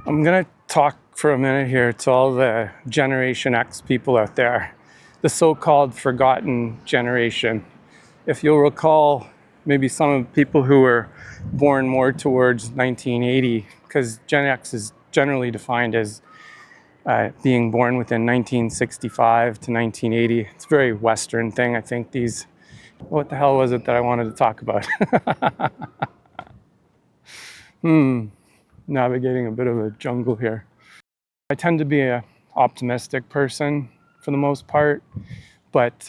I'm going to talk for a minute here to all the Generation X people out there, the so-called forgotten generation. If you'll recall, maybe some of the people who were born more towards 1980, because Gen X is generally defined as being born within 1965 to 1980. It's a very Western thing, I think. What the hell was it that I wanted to talk about? Navigating a bit of a jungle here. I tend to be an optimistic person for the most part, but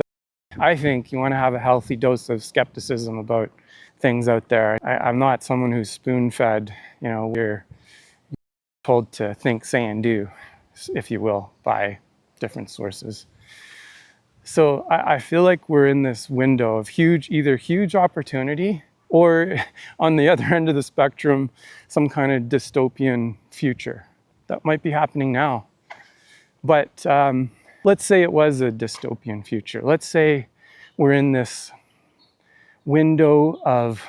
I think you want to have a healthy dose of skepticism about things out there. I'm not someone who's spoon-fed, we're told to think, say, and do, if you will, by different sources. So I feel like we're in this window of either huge opportunity or on the other end of the spectrum, some kind of dystopian future that might be happening now. But let's say it was a dystopian future. Let's say we're in this window of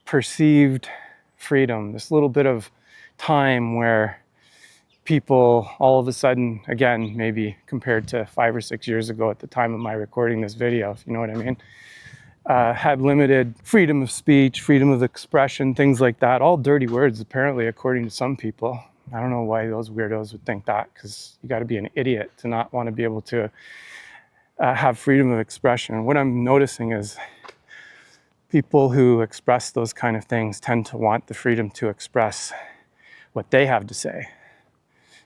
perceived freedom, this little bit of time where people all of a sudden, again, maybe compared to 5 or 6 years ago at the time of my recording this video, if you know what I mean, had limited freedom of speech, freedom of expression, things like that. All dirty words, apparently, according to some people. I don't know why those weirdos would think that, because you got to be an idiot to not want to be able to have freedom of expression. And what I'm noticing is people who express those kind of things tend to want the freedom to express what they have to say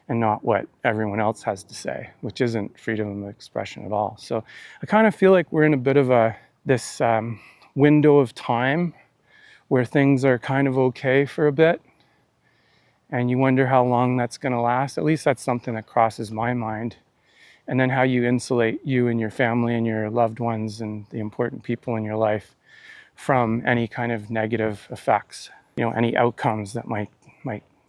and not what everyone else has to say, which isn't freedom of expression at all. So I kind of feel like we're in a bit of this window of time where things are kind of okay for a bit, and you wonder how long that's going to last. At least that's something that crosses my mind. And then how you insulate you and your family and your loved ones and the important people in your life from any kind of negative effects, any outcomes that might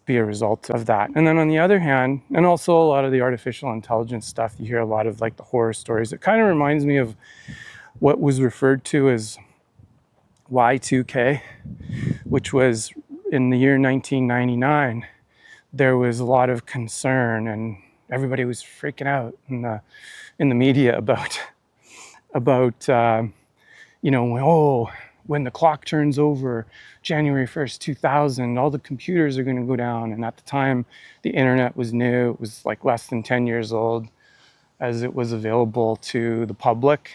be a result of that. And then on the other hand, and also a lot of the artificial intelligence stuff, you hear a lot of like the horror stories. It kind of reminds me of what was referred to as Y2K, which was in the year 1999. There was a lot of concern and everybody was freaking out in the media about when the clock turns over January 1st, 2000, all the computers are going to go down. And at the time, the internet was new. It was like less than 10 years old as it was available to the public.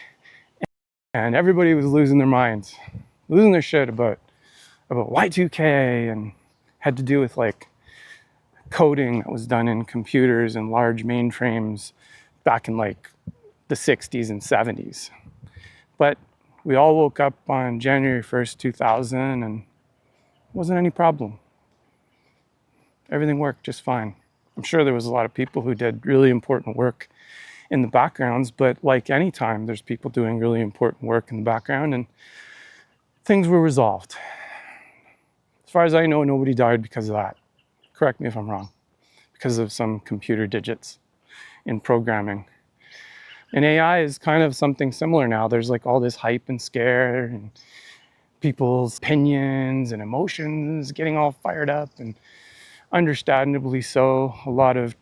And everybody was losing their minds, losing their shit about Y2K, and had to do with like coding that was done in computers and large mainframes back in like the 60s and 70s. But we all woke up on January 1st, 2000, and it wasn't any problem. Everything worked just fine. I'm sure there was a lot of people who did really important work in the backgrounds, but like any time, there's people doing really important work in the background, and things were resolved. As far as I know, nobody died because of that. Correct me if I'm wrong. Because of some computer digits in programming. And AI is kind of something similar now. There's like all this hype and scare and people's opinions and emotions getting all fired up, and understandably so. A lot of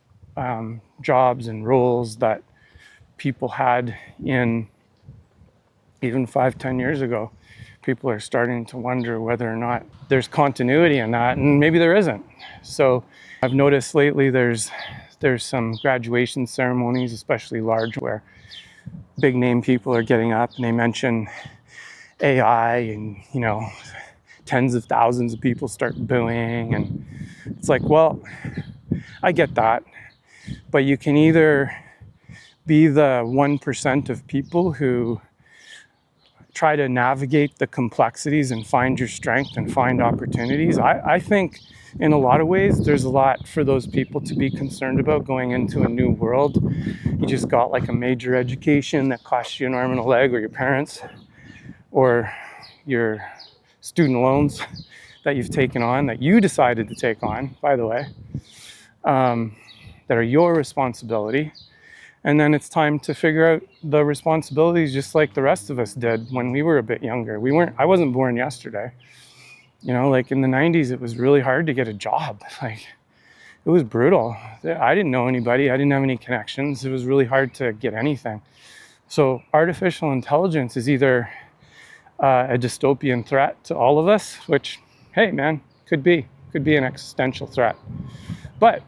jobs and roles that people had in even 5-10 years ago, people are starting to wonder whether or not there's continuity in that, and maybe there isn't. So I've noticed lately there's some graduation ceremonies, especially large, where big name people are getting up and they mention AI, and tens of thousands of people start booing, and it's like, well, I get that, but you can either be the 1% of people who try to navigate the complexities and find your strength and find opportunities. I think in a lot of ways, there's a lot for those people to be concerned about going into a new world. You just got like a major education that costs you an arm and a leg, or your parents, or your student loans that you've taken on, that you decided to take on, by the way, that are your responsibility. And then it's time to figure out the responsibilities just like the rest of us did when we were a bit younger. I wasn't born yesterday. Like in the 90s, it was really hard to get a job. Like it was brutal. I didn't know anybody. I didn't have any connections. It was really hard to get anything. So artificial intelligence is either a dystopian threat to all of us, which, hey man, could be an existential threat. But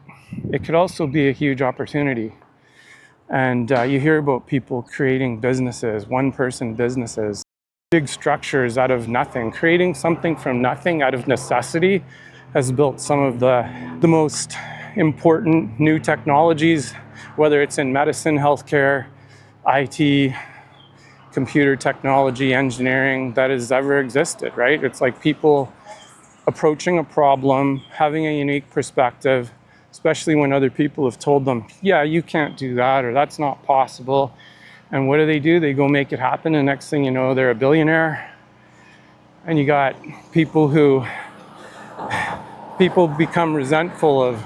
it could also be a huge opportunity. And you hear about people creating businesses, one-person businesses, big structures out of nothing. Creating something from nothing out of necessity has built some of the most important new technologies, whether it's in medicine, healthcare, IT, computer technology, engineering, that has ever existed, right? It's like people approaching a problem, having a unique perspective, especially when other people have told them, yeah, you can't do that, or that's not possible. And what do? They go make it happen, and next thing you know, they're a billionaire. And you got people become resentful of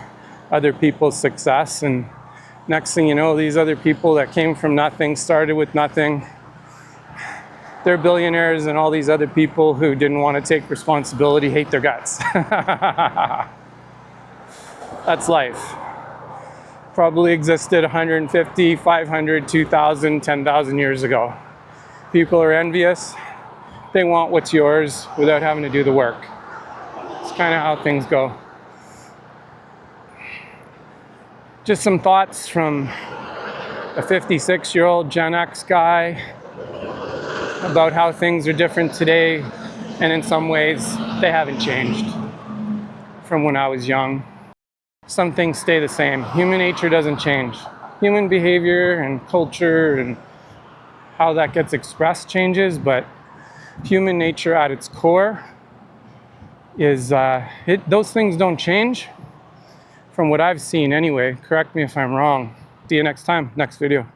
other people's success, and next thing you know, these other people that came from nothing, started with nothing, they're billionaires, and all these other people who didn't want to take responsibility hate their guts. That's life. Probably existed 150, 500, 2,000, 10,000 years ago. People are envious. They want what's yours without having to do the work. It's kind of how things go. Just some thoughts from a 56-year-old Gen X guy about how things are different today, and in some ways they haven't changed from when I was young. Some things stay the same. Human nature doesn't change. Human behavior and culture and how that gets expressed changes, but human nature at its core is those things don't change from what I've seen anyway. Correct me if I'm wrong. See you next time, next video.